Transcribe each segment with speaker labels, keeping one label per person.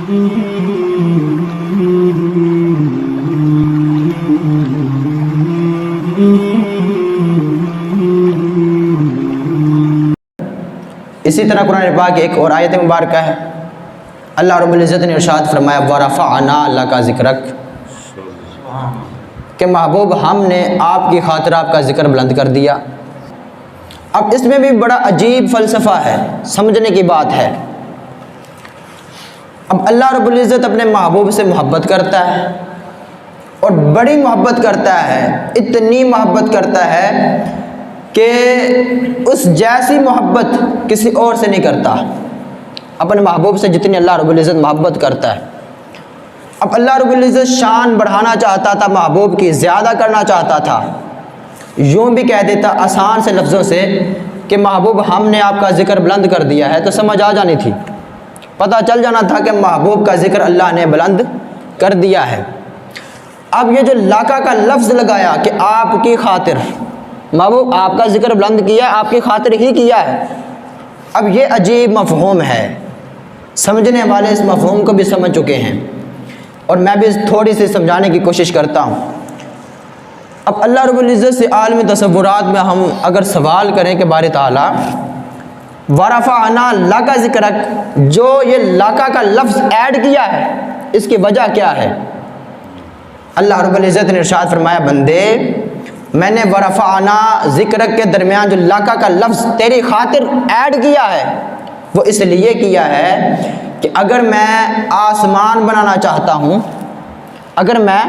Speaker 1: اسی طرح قرآن پاک کی ایک اور آیت مبارکہ ہے، اللہ رب العزت نے ارشاد فرمایا وَرَفَعْنَا لَكَ ذِكْرَكَ، کہ محبوب ہم نے آپ کی خاطر آپ کا ذکر بلند کر دیا۔ اب اس میں بھی بڑا عجیب فلسفہ ہے، سمجھنے کی بات ہے۔ اب اللہ رب العزت اپنے محبوب سے محبت کرتا ہے اور بڑی محبت کرتا ہے، اتنی محبت کرتا ہے کہ اس جیسی محبت کسی اور سے نہیں کرتا، اپنے محبوب سے جتنی اللہ رب العزت محبت کرتا ہے۔ اب اللہ رب العزت شان بڑھانا چاہتا تھا محبوب کی، زیادہ کرنا چاہتا تھا، یوں بھی کہہ دیتا آسان سے لفظوں سے کہ محبوب ہم نے آپ کا ذکر بلند کر دیا ہے، تو سمجھ آ جانی تھی، پتہ چل جانا تھا کہ محبوب کا ذکر اللہ نے بلند کر دیا ہے۔ اب یہ جو لاکا کا لفظ لگایا کہ آپ کی خاطر، محبوب آپ کا ذکر بلند کیا، آپ کی خاطر ہی کیا ہے، اب یہ عجیب مفہوم ہے، سمجھنے والے اس مفہوم کو بھی سمجھ چکے ہیں، اور میں بھی تھوڑی سی سمجھانے کی کوشش کرتا ہوں۔ اب اللہ رب العزت سے عالم تصورات میں ہم اگر سوال کریں کہ باری تعالیٰ وَرَفَعْنَا لَكَ ذِكْرَكَ، جو یہ لاکا کا لفظ ایڈ کیا ہے، اس کی وجہ کیا ہے؟ اللہ رب العزت نے ارشاد فرمایا بندے میں نے وَرَفَعْنَا ذِكْرَكَ کے درمیان جو لاکا کا لفظ تیری خاطر ایڈ کیا ہے، وہ اس لیے کیا ہے کہ اگر میں آسمان بنانا چاہتا ہوں، اگر میں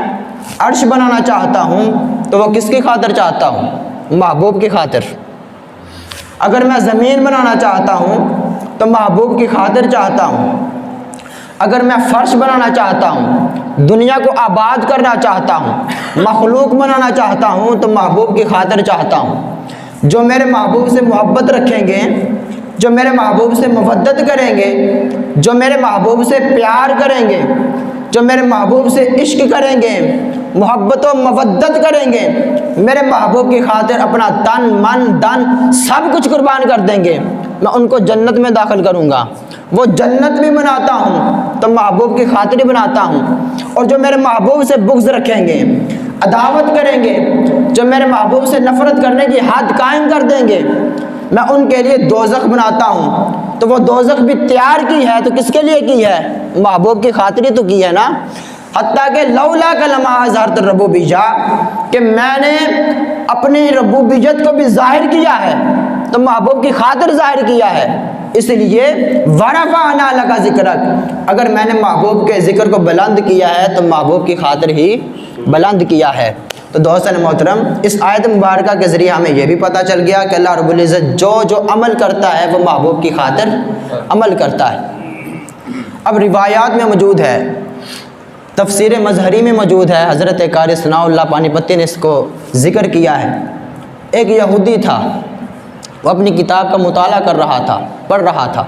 Speaker 1: عرش بنانا چاہتا ہوں، تو وہ کس کی خاطر چاہتا ہوں؟ محبوب کی خاطر۔ اگر میں زمین بنانا چاہتا ہوں تو محبوب کی خاطر چاہتا ہوں۔ اگر میں فرش بنانا چاہتا ہوں، دنیا کو آباد کرنا چاہتا ہوں، مخلوق بنانا چاہتا ہوں، تو محبوب کی خاطر چاہتا ہوں۔ جو میرے محبوب سے محبت رکھیں گے، جو میرے محبوب سے مودت کریں گے، جو میرے محبوب سے پیار کریں گے، جو میرے محبوب سے عشق کریں گے، محبت و مودت کریں گے، میرے محبوب کی خاطر اپنا تن من دن سب کچھ قربان کر دیں گے، میں ان کو جنت میں داخل کروں گا۔ وہ جنت بھی بناتا ہوں تو محبوب کی خاطر ہی بناتا ہوں۔ اور جو میرے محبوب سے بغض رکھیں گے، عداوت کریں گے، جو میرے محبوب سے نفرت کرنے کی حد قائم کر دیں گے، میں ان کے لیے دوزخ بناتا ہوں۔ تو وہ دوزخ بھی تیار کی ہے تو کس کے لیے کی ہے؟ محبوب کی خاطر ہی تو کی ہے نا۔ حتیٰ کہ لولا کلمہ اظہرت الربوبیہ، کہ میں نے اپنی ربوبیت کو بھی ظاہر کیا ہے تو محبوب کی خاطر ظاہر کیا ہے، اس لیے وَرَفَعْنَا لَكَ ذِكْرَكَ، اگر میں نے محبوب کے ذکر کو بلند کیا ہے تو محبوب کی خاطر ہی بلند کیا ہے۔ تو دوستان محترم، اس آیت مبارکہ کے ذریعے ہمیں یہ بھی پتہ چل گیا کہ اللہ رب العزت جو عمل کرتا ہے وہ محبوب کی خاطر عمل کرتا ہے۔ اب روایات میں موجود ہے، تفسیر مظہری میں موجود ہے، حضرت قاری ثناء اللہ پانی پتی نے اس کو ذکر کیا ہے۔ ایک یہودی تھا، وہ اپنی کتاب کا مطالعہ کر رہا تھا، پڑھ رہا تھا۔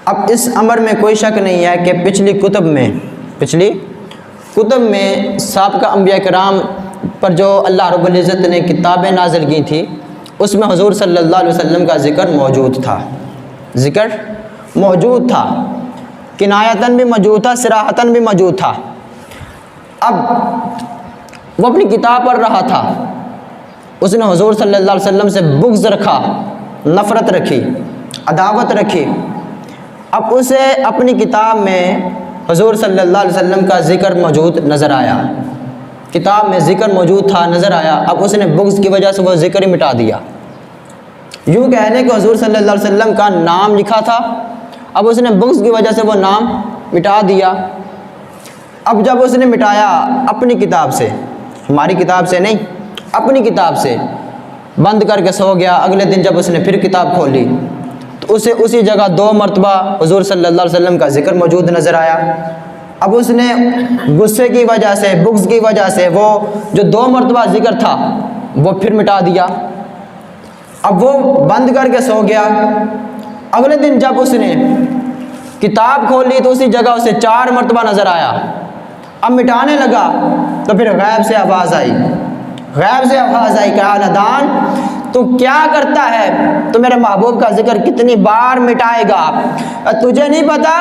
Speaker 1: اب اس امر میں کوئی شک نہیں ہے کہ پچھلی کتب میں سابقہ انبیاء کرام پر جو اللہ رب العزت نے کتابیں نازل کی تھی، اس میں حضور صلی اللہ علیہ وسلم کا ذکر موجود تھا، کنایتاً بھی موجود تھا، صراحتاً بھی موجود تھا۔ اب وہ اپنی کتاب پڑھ رہا تھا، اس نے حضور صلی اللہ علیہ وسلم سے بغض رکھا، نفرت رکھی، عداوت رکھی۔ اب اسے اپنی کتاب میں حضور صلی اللہ علیہ وسلم کا ذکر موجود نظر آیا، کتاب میں ذکر موجود تھا، نظر آیا۔ اب اس نے بغض کی وجہ سے وہ ذکر ہی مٹا دیا۔ یوں کہہ لیں کہ حضور صلی اللہ علیہ وسلم کا نام لکھا تھا، اب اس نے بغض کی وجہ سے وہ نام مٹا دیا۔ اب جب اس نے مٹایا اپنی کتاب سے، ہماری کتاب سے نہیں، اپنی کتاب سے بند کر کے سو گیا، اگلے دن جب اس نے پھر کتاب کھولی تو اسے اسی جگہ 2 مرتبہ حضور صلی اللہ علیہ وسلم کا ذکر موجود نظر آیا۔ اب اس نے غصے کی وجہ سے، بغض کی وجہ سے وہ جو 2 مرتبہ ذکر تھا وہ پھر مٹا دیا۔ اب وہ بند کر کے سو گیا، اگلے دن جب اس نے کتاب کھولی تو اسی جگہ اسے 4 مرتبہ نظر آیا۔ اب مٹانے لگا تو پھر غیب سے آواز آئی کہ آنادان تو کیا کرتا ہے؟ تو میرے محبوب کا ذکر کتنی بار مٹائے گا؟ تجھے نہیں پتا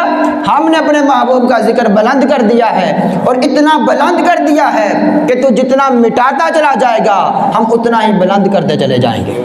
Speaker 1: ہم نے اپنے محبوب کا ذکر بلند کر دیا ہے، اور اتنا بلند کر دیا ہے کہ تو جتنا مٹاتا چلا جائے گا ہم اتنا ہی بلند کرتے چلے جائیں گے۔